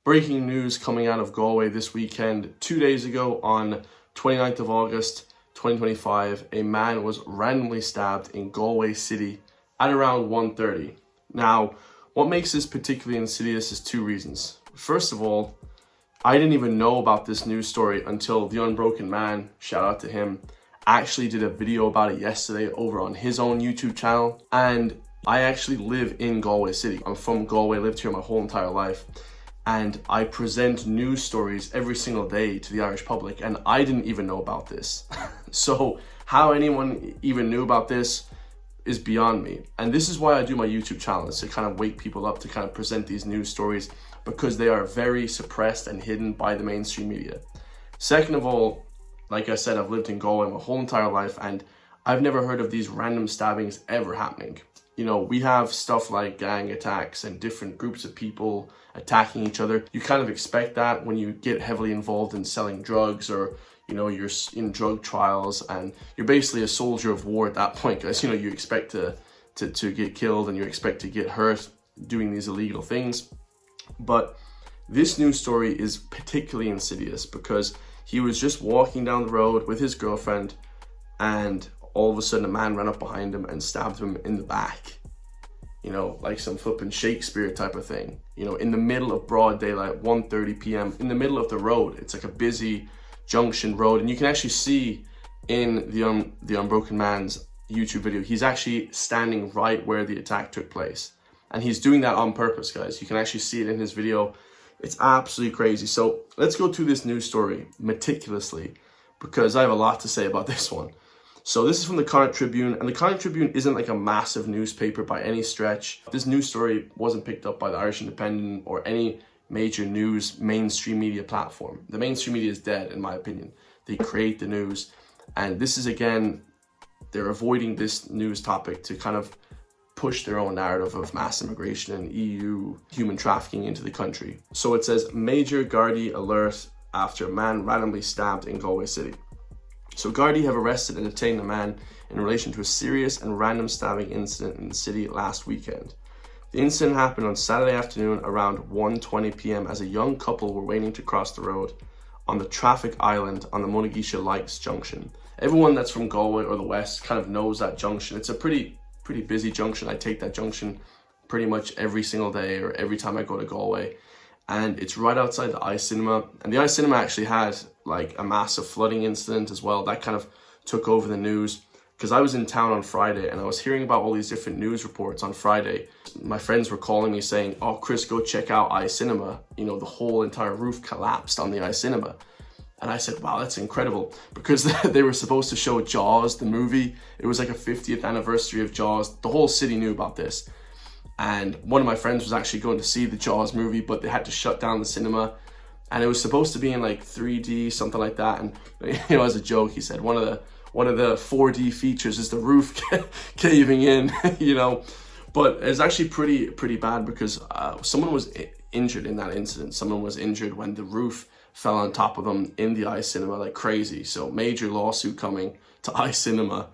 Breaking news coming out of Galway this weekend. 2 days ago on 29th of August 2025, a man was randomly stabbed in Galway City at around 1:30. Now, what makes this particularly insidious is two reasons. First of all, I didn't even know about this news story until The Unbroken Man, shout out to him, actually did a video about it yesterday over on his own YouTube channel. And I actually live in Galway City. I'm from Galway, lived here my whole entire life. And I present news stories every single day to the Irish public, and I didn't even know about this. So how anyone even knew about this is beyond me. And this is why I do my YouTube channel, is to kind of wake people up, to kind of present these news stories, because they are very suppressed and hidden by the mainstream media. Second of all, like I said, I've lived in Galway my whole entire life, and I've never heard of these random stabbings ever happening. You know, we have stuff like gang attacks and different groups of people attacking each other. You kind of expect that when you get heavily involved in selling drugs, or, you know, you're in drug trials and you're basically a soldier of war at that point, because, you know, you expect to get killed and you expect to get hurt doing these illegal things. But this news story is particularly insidious because he was just walking down the road with his girlfriend, and all of a sudden a man ran up behind him and stabbed him in the back. You know, like some flipping Shakespeare type of thing. You know, in the middle of broad daylight, 1:30 p.m, in the middle of the road. It's like a busy junction road, and you can actually see in the Unbroken Man's YouTube video, he's actually standing right where the attack took place. And he's doing that on purpose, guys. You can actually see it in his video. It's absolutely crazy. So let's go through this news story meticulously, because I have a lot to say about this one. So this is from the Connacht Tribune, and the Connacht Tribune isn't like a massive newspaper by any stretch. This news story wasn't picked up by the Irish Independent or any major news mainstream media platform. The mainstream media is dead, in my opinion. They create the news, and this is, again, they're avoiding this news topic to kind of push their own narrative of mass immigration and EU human trafficking into the country. So it says, major Gardaí alert after a man randomly stabbed in Galway City. So Gardaí have arrested and detained a man in relation to a serious and random stabbing incident in the city last weekend. The incident happened on Saturday afternoon around 1:20 p.m. as a young couple were waiting to cross the road on the traffic island on the Monagisha Lights junction. Everyone that's from Galway or the West kind of knows that junction. It's a pretty busy junction. I take that junction pretty much every single day or every time I go to Galway. And it's right outside the iCinema. And the iCinema actually had like a massive flooding incident as well. That kind of took over the news, because I was in town on Friday and I was hearing about all these different news reports on Friday. My friends were calling me saying, oh, Chris, go check out iCinema. You know, the whole entire roof collapsed on the iCinema. And I said, wow, that's incredible, because they were supposed to show Jaws, the movie. It was like a 50th anniversary of Jaws. The whole city knew about this. And one of my friends was actually going to see the Jaws movie, but they had to shut down the cinema. And it was supposed to be in like 3D, something like that. And, you know, as a joke, he said one of the 4D features is the roof caving in, you know. But it's actually pretty bad, because someone was injured in that incident. Someone was injured when the roof fell on top of them in the iCinema like crazy. So major lawsuit coming to iCinema.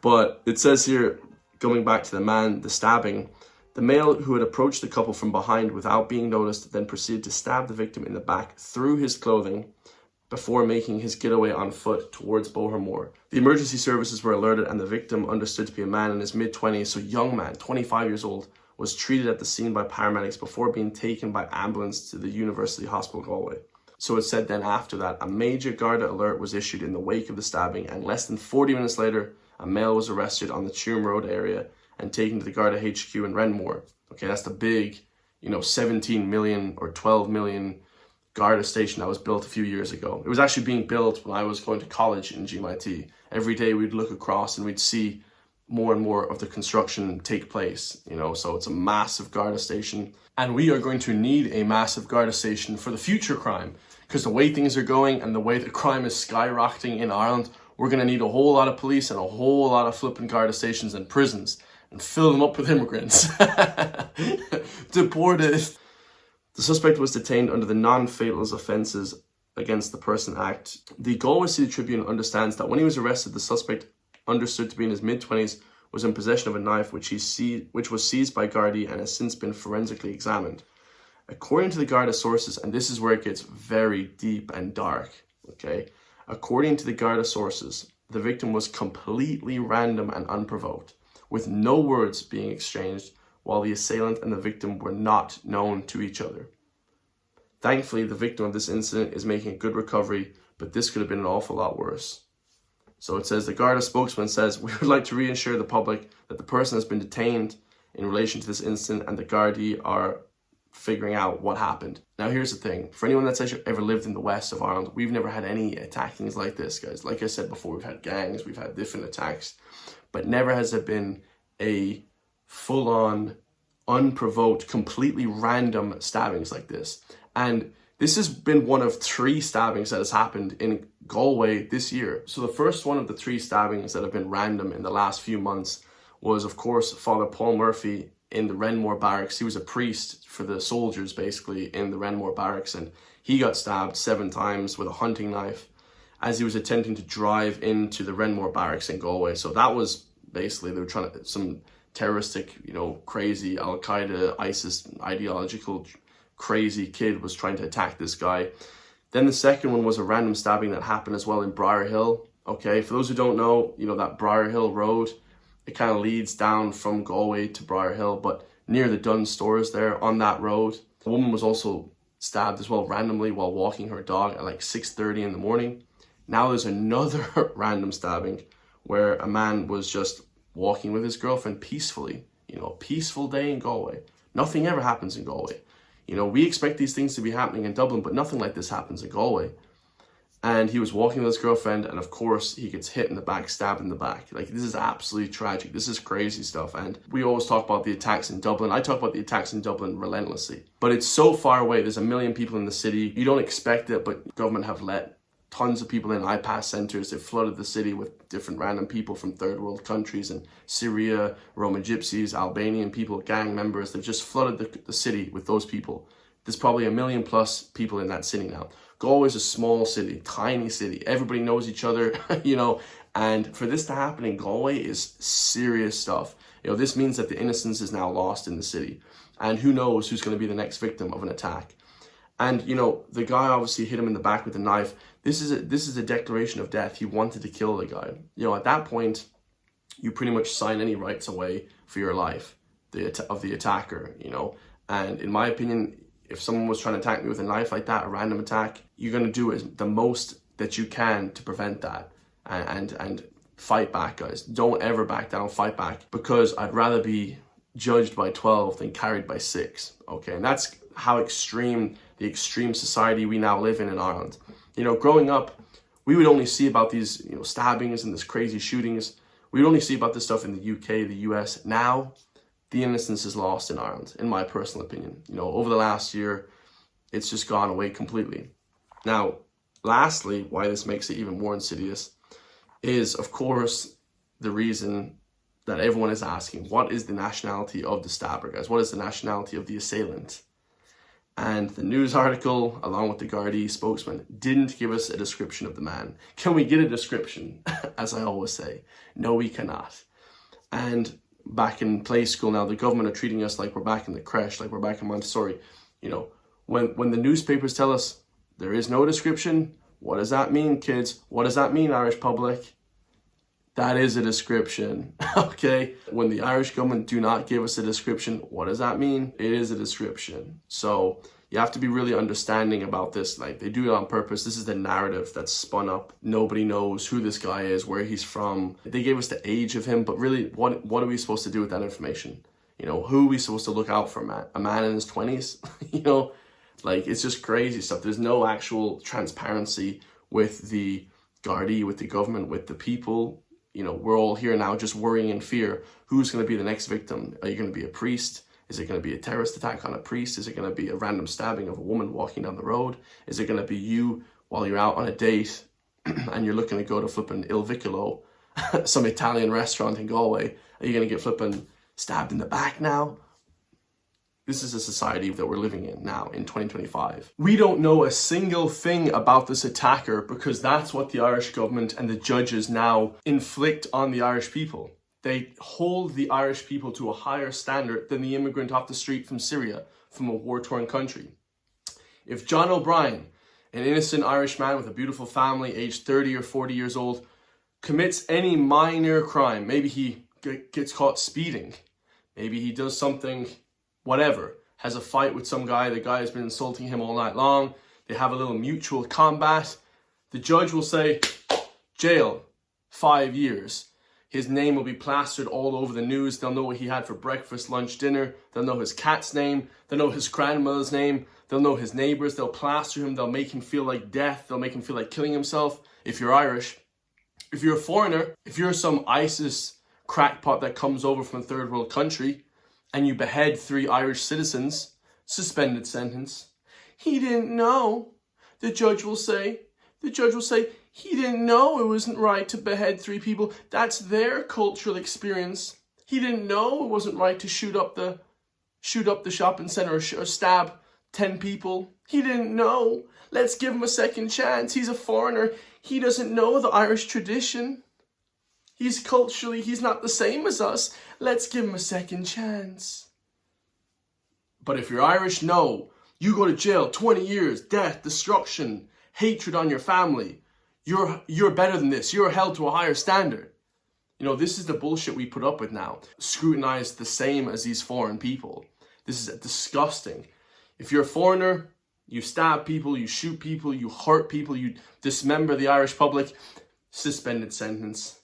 But it says here, going back to the stabbing, the male who had approached the couple from behind without being noticed then proceeded to stab the victim in the back through his clothing before making his getaway on foot towards Bohermore. The emergency services were alerted, and the victim, understood to be a man in his mid-20s, so young man, 25 years old, was treated at the scene by paramedics before being taken by ambulance to the University Hospital Galway. So it said then after that, a major Garda alert was issued in the wake of the stabbing, and less than 40 minutes later, a male was arrested on the Tuam Road area and taken to the Garda HQ in Renmore. Okay, that's the big, you know, 17 million or 12 million Garda station that was built a few years ago. It was actually being built when I was going to college in GMIT. Every day we'd look across and we'd see more and more of the construction take place, you know, so it's a massive Garda station. And we are going to need a massive Garda station for the future crime, because the way things are going and the way the crime is skyrocketing in Ireland, we're going to need a whole lot of police and a whole lot of flipping Garda stations and prisons, and fill them up with immigrants. Deported. The suspect was detained under the Non-Fatal Offences Against the Person Act. The Galway City Tribune understands that when he was arrested, the suspect, understood to be in his mid-20s, was in possession of a knife which was seized by Gardaí and has since been forensically examined. According to the Garda sources, and this is where it gets very deep and dark, okay? According to the Garda sources, the victim was completely random and unprovoked, with no words being exchanged, while the assailant and the victim were not known to each other. Thankfully, the victim of this incident is making a good recovery, but this could have been an awful lot worse. So it says, the Garda spokesman says, we would like to reassure the public that the person has been detained in relation to this incident and the Gardaí are figuring out what happened. Now here's the thing, for anyone that's actually ever lived in the west of Ireland, we've never had any attackings like this, guys. Like I said before, we've had gangs, we've had different attacks, but never has there been a full-on, unprovoked, completely random stabbings like this. And this has been one of 3 stabbings that has happened in Galway this year. So the first one of the 3 stabbings that have been random in the last few months was, of course, Father Paul Murphy in the Renmore barracks. He was a priest for the soldiers, basically, in the Renmore barracks, and he got stabbed 7 times with a hunting knife as he was attempting to drive into the Renmore barracks in Galway. So that was basically, they were trying to, some terroristic, crazy Al-Qaeda, ISIS, ideological, crazy kid was trying to attack this guy. Then the second one was a random stabbing that happened as well in Briar Hill. Okay, for those who don't know, that Briar Hill Road, it kind of leads down from Galway to Briar Hill, but near the Dunn stores there on that road, a woman was also stabbed as well randomly while walking her dog at like 6:30 in the morning. Now there's another random stabbing where a man was just walking with his girlfriend peacefully, a peaceful day in Galway. Nothing ever happens in Galway. We expect these things to be happening in Dublin, but nothing like this happens in Galway. And he was walking with his girlfriend, and of course, he gets hit in the back, stabbed in the back. Like, this is absolutely tragic. This is crazy stuff. And we always talk about the attacks in Dublin. I talk about the attacks in Dublin relentlessly. But it's so far away. There's 1 million people in the city. You don't expect it, but government have let tons of people in iPass centers. They've flooded the city with different random people from third world countries and Syria, Roman gypsies, Albanian people, gang members. They've just flooded the city with those people. There's probably 1 million plus people in that city now. Galway is a small city, tiny city. Everybody knows each other, and for this to happen in Galway is serious stuff. This means that the innocence is now lost in the city, and who knows who's going to be the next victim of an attack. And, the guy obviously hit him in the back with a knife. This is a declaration of death. He wanted to kill the guy. At that point, you pretty much sign any rights away for your life of the attacker, And in my opinion, if someone was trying to attack me with a knife like that, a random attack, you're going to do the most that you can to prevent that and fight back, guys. Don't ever back down, fight back, because I'd rather be judged by 12 than carried by 6, okay? And that's how the extreme society we now live in Ireland. Growing up, we would only see about these, stabbings and this crazy shootings. We would only see about this stuff in the UK, the US. Now, the innocence is lost in Ireland, in my personal opinion. Over the last year, it's just gone away completely. Now, lastly, why this makes it even more insidious is, of course, the reason that everyone is asking, what is the nationality of the stabber, guys? What is the nationality of the assailant? And the news article, along with the Gardaí spokesman, didn't give us a description of the man. Can we get a description? As I always say, no, we cannot. And back in play school now, the government are treating us like we're back in the creche, like we're back in Montessori. When the newspapers tell us there is no description, what does that mean, kids? What does that mean, Irish public? That is a description, okay? When the Irish government do not give us a description, what does that mean? It is a description. So you have to be really understanding about this. Like, they do it on purpose. This is the narrative that's spun up. Nobody knows who this guy is, where he's from. They gave us the age of him, but really, what are we supposed to do with that information? Who are we supposed to look out for, man? A man in his 20s? It's just crazy stuff. There's no actual transparency with the Gardaí, with the government, with the people. We're all here now just worrying in fear. Who's going to be the next victim? Are you going to be a priest? Is it going to be a terrorist attack on a priest? Is it going to be a random stabbing of a woman walking down the road? Is it going to be you while you're out on a date and you're looking to go to flipping Il Vicolo, some Italian restaurant in Galway? Are you going to get flipping stabbed in the back now? This is a society that we're living in now in 2025. We don't know a single thing about this attacker because that's what the Irish government and the judges now inflict on the Irish people. They hold the Irish people to a higher standard than the immigrant off the street from Syria. from a war-torn country. If John O'Brien, an innocent Irish man with a beautiful family, aged 30 or 40 years old, commits any minor crime, maybe he gets caught speeding, maybe he does something, whatever, has a fight with some guy, the guy has been insulting him all night long, they have a little mutual combat, the judge will say, jail, 5 years. His name will be plastered all over the news. They'll know what he had for breakfast, lunch, dinner. They'll know his cat's name. They'll know his grandmother's name. They'll know his neighbors. They'll plaster him. They'll make him feel like death. They'll make him feel like killing himself. If you're Irish, if you're a foreigner, if you're some ISIS crackpot that comes over from a third world country and you behead 3 Irish citizens, suspended sentence. He didn't know. The judge will say, he didn't know it wasn't right to behead 3 people. That's their cultural experience. He didn't know it wasn't right to shoot up the shopping center or stab 10 people. He didn't know. Let's give him a second chance. He's a foreigner. He doesn't know the Irish tradition. He's not the same as us. Let's give him a second chance. But if you're Irish, no. You go to jail, 20 years, death, destruction, hatred on your family. You're better than this. You're held to a higher standard. You know, this is the bullshit we put up with now. Scrutinized the same as these foreign people. This is disgusting. If you're a foreigner, you stab people, you shoot people, you hurt people, you dismember the Irish public, suspended sentence.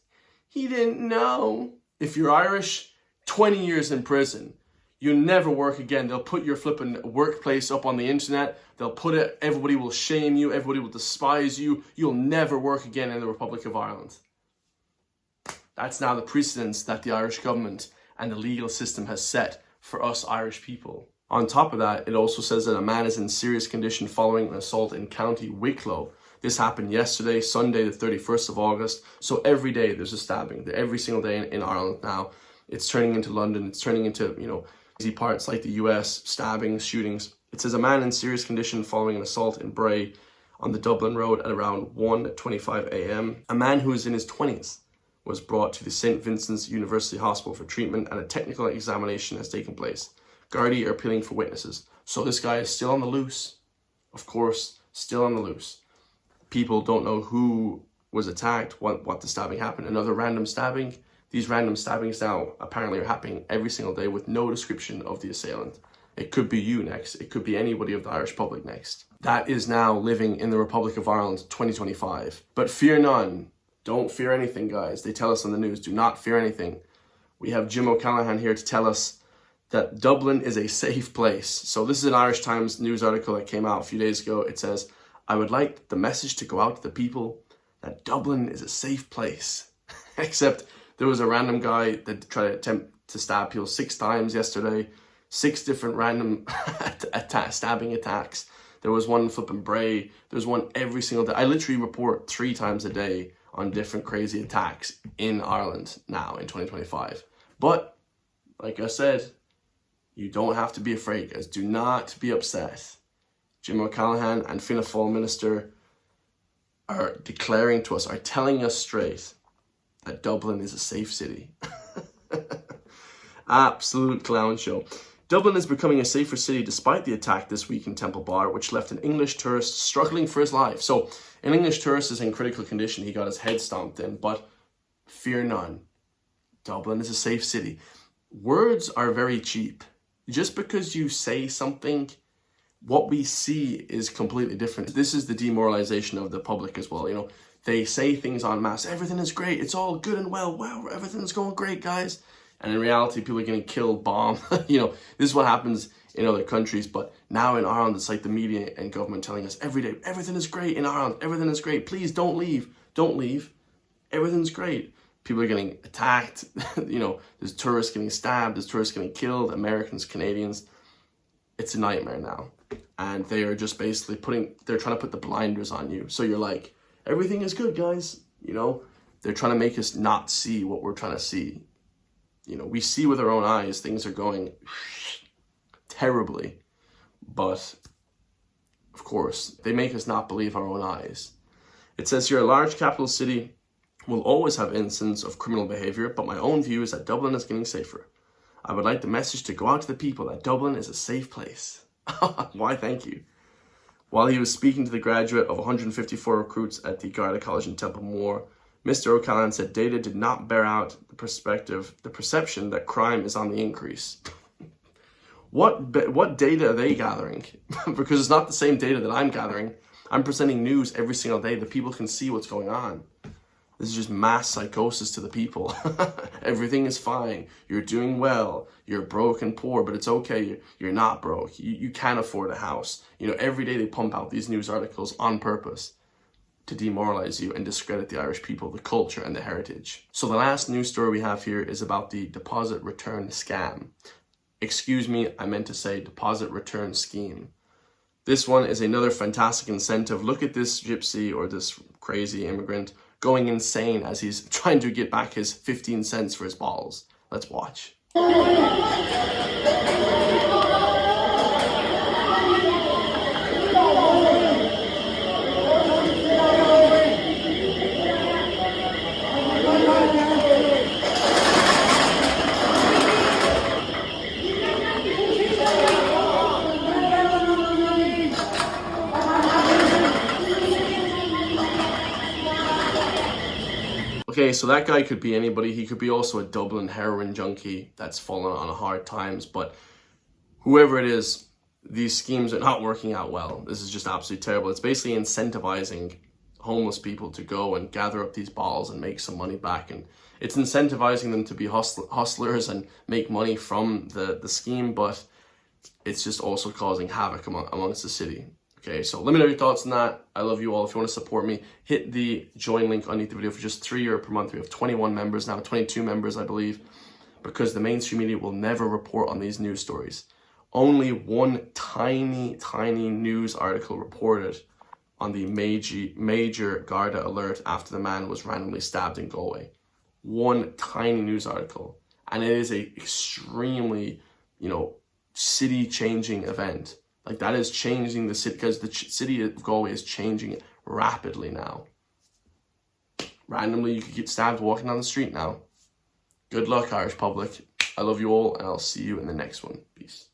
He didn't know. If you're Irish, 20 years in prison. You never work again. They'll put your flipping workplace up on the internet. They'll put it, everybody will shame you. Everybody will despise you. You'll never work again in the Republic of Ireland. That's now the precedence that the Irish government and the legal system has set for us Irish people. On top of that, it also says that a man is in serious condition following an assault in County Wicklow. This happened yesterday, Sunday, the 31st of August. So every day there's a stabbing. Every single day in Ireland now. It's turning into London. It's turning into, easy parts like the US, stabbings, shootings. It says a man in serious condition following an assault in Bray on the Dublin Road at around 1:25 a.m. A man who is in his 20s was brought to the St. Vincent's University Hospital for treatment and a technical examination has taken place. Gardaí are appealing for witnesses. So this guy is still on the loose. Of course, still on the loose. People don't know who was attacked, what the stabbing happened. Another random stabbing. These random stabbings now apparently are happening every single day with no description of the assailant. It could be you next. It could be anybody of the Irish public next. That is now living in the Republic of Ireland 2025. But fear none. Don't fear anything, guys. They tell us on the news, do not fear anything. We have Jim O'Callaghan here to tell us that Dublin is a safe place. So this is an Irish Times news article that came out a few days ago. It says, I would like the message to go out to the people that Dublin is a safe place. Except there was a random guy that tried to attempt to stab people 6 times yesterday. 6 different random stabbing attacks. There was one flipping Bray. There's one every single day. I literally report 3 times a day on different crazy attacks in Ireland now in 2025. But, like I said, you don't have to be afraid, guys. Do not be upset. Jim O'Callaghan and Fianna Fáil minister are declaring to us, are telling us straight that Dublin is a safe city. Absolute clown show. Dublin is becoming a safer city despite the attack this week in Temple Bar, which left an English tourist struggling for his life. So, an English tourist is in critical condition. He got his head stomped in, but fear none. Dublin is a safe city. Words are very cheap. Just because you say something, what we see is completely different. This is the demoralization of the public as well. They say things en masse. Everything is great. It's all good and well. Wow, everything's going great, guys. And in reality, people are getting killed, bombed. This is what happens in other countries. But now in Ireland, it's like the media and government telling us every day, everything is great in Ireland. Everything is great. Please don't leave. Don't leave. Everything's great. People are getting attacked. There's tourists getting stabbed. There's tourists getting killed. Americans, Canadians. It's a nightmare now. And they are just basically they're trying to put the blinders on you. So you're like, everything is good, guys. They're trying to make us not see what we're trying to see. We see with our own eyes things are going terribly. But, of course, they make us not believe our own eyes. It says here, a large capital city will always have instances of criminal behavior, but my own view is that Dublin is getting safer. I would like the message to go out to the people that Dublin is a safe place. Why, thank you. While he was speaking to the graduate of 154 recruits at the Garda College in Templemore, Mr. O'Callaghan said data did not bear out the perception that crime is on the increase. What data are they gathering? Because it's not the same data that I'm gathering. I'm presenting news every single day that people can see what's going on. This is just mass psychosis to the people. Everything is fine. You're doing well. You're broke and poor, but it's okay. You're not broke. You can afford a house. You know, every day they pump out these news articles on purpose to demoralize you and discredit the Irish people, the culture, and the heritage. So the last news story we have here is about the deposit return scam. Excuse me, I meant to say deposit return scheme. This one is another fantastic incentive. Look at this gypsy or this crazy immigrant going insane as he's trying to get back his 15 cents for his balls. Let's watch. Okay, so that guy could be anybody. He could be also a Dublin heroin junkie that's fallen on hard times. But whoever it is, these schemes are not working out well. This is just absolutely terrible. It's basically incentivizing homeless people to go and gather up these balls and make some money back. And it's incentivizing them to be hustlers and make money from the scheme, but it's just also causing havoc amongst the city. Okay, so let me know your thoughts on that. I love you all. If you want to support me, hit the join link underneath the video for just €3 per month. We have 21 members now, 22 members, I believe, because the mainstream media will never report on these news stories. Only one tiny news article reported on the major Garda alert after the man was randomly stabbed in Galway. One tiny news article. And it is a extremely, city-changing event. Like, that is changing the city, because the city of Galway is changing rapidly now. Randomly, you could get stabbed walking down the street now. Good luck, Irish public. I love you all, and I'll see you in the next one. Peace.